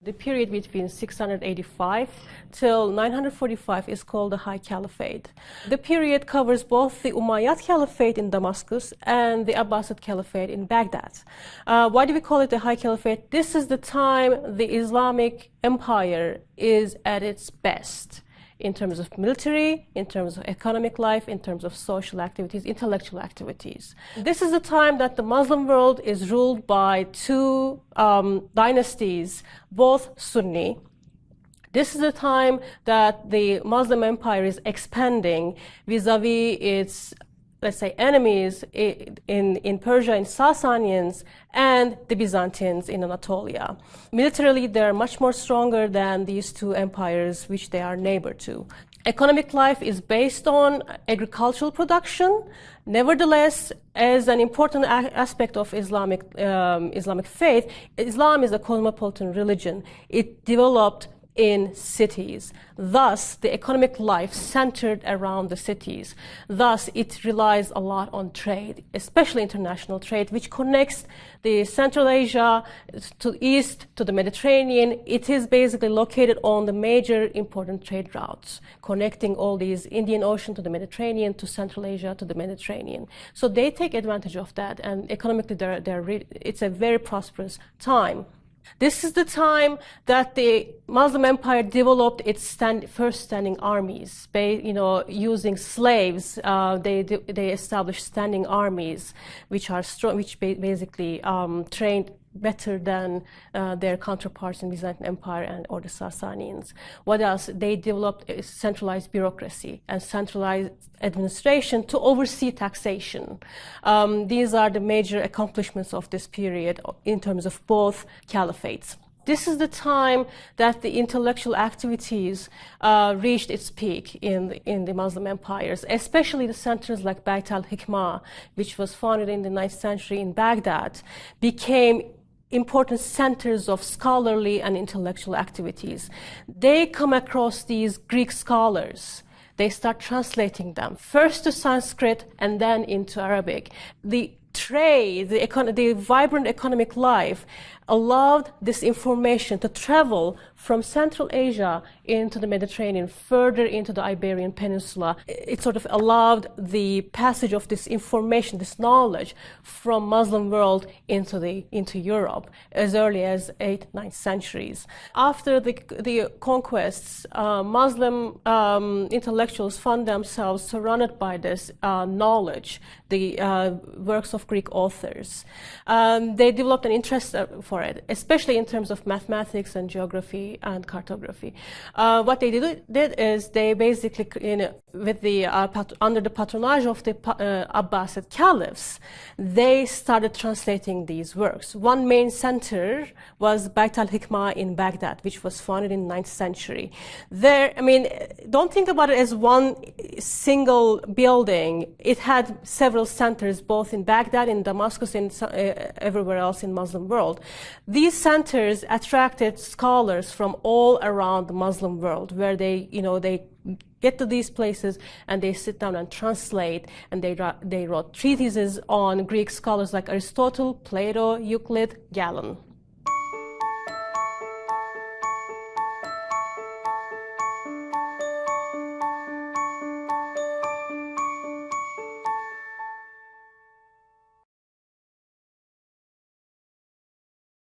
The period between 685 till 945 is called the High Caliphate. The period covers both the Umayyad Caliphate in Damascus and the Abbasid Caliphate in Baghdad. Why do we call it the High Caliphate? This is the time the Islamic Empire is at its best in terms of military, in terms of economic life, in terms of social activities, intellectual activities. This is the time that the Muslim world is ruled by two dynasties, both Sunni. This is the time that the Muslim empire is expanding vis-a-vis its, let's say, enemies in Persia, in Sassanians, and the Byzantines in Anatolia. Militarily, they're much more stronger than these two empires, which they are neighbor to. Economic life is based on agricultural production. Nevertheless, as an important aspect of Islamic faith, Islam is a cosmopolitan religion. It developed in cities. Thus, the economic life centered around the cities. Thus, it relies a lot on trade, especially international trade, which connects the Central Asia to east to the Mediterranean. It is basically located on the major important trade routes, connecting all these Indian Ocean to the Mediterranean, to Central Asia to the Mediterranean. So they take advantage of that, and economically, it's a very prosperous time. This is the time that the Muslim Empire developed its first standing armies. Using slaves, they established standing armies, which are strong, which basically trained better than their counterparts in Byzantine Empire or the Sassanians. What else? They developed a centralized bureaucracy and centralized administration to oversee taxation. These are the major accomplishments of this period in terms of both caliphates. This is the time that the intellectual activities reached its peak in the Muslim empires, especially the centers like Bayt al-Hikmah, which was founded in the 9th century in Baghdad, became important centers of scholarly and intellectual activities. They come across these Greek scholars. They start translating them, first to Sanskrit and then into Arabic. The trade, the vibrant economic life allowed this information to travel from Central Asia into the Mediterranean, further into the Iberian Peninsula. It sort of allowed the passage of this information, this knowledge, from Muslim world into Europe as early as 8th, 9th centuries. After the conquests, Muslim intellectuals found themselves surrounded by this knowledge, the works of Greek authors. They developed an interest for it, especially in terms of mathematics and geography and cartography. What they did is they basically, under the patronage of the Abbasid caliphs, they started translating these works. One main center was Bayt al-Hikmah in Baghdad, which was founded in the 9th century. Don't think about it as one single building. It had several centers, both in Baghdad, in Damascus, and everywhere else in Muslim world. These centers attracted scholars from all around the Muslim world, where they get to these places and they sit down and translate, and they wrote treatises on Greek scholars like Aristotle, Plato, Euclid, Galen.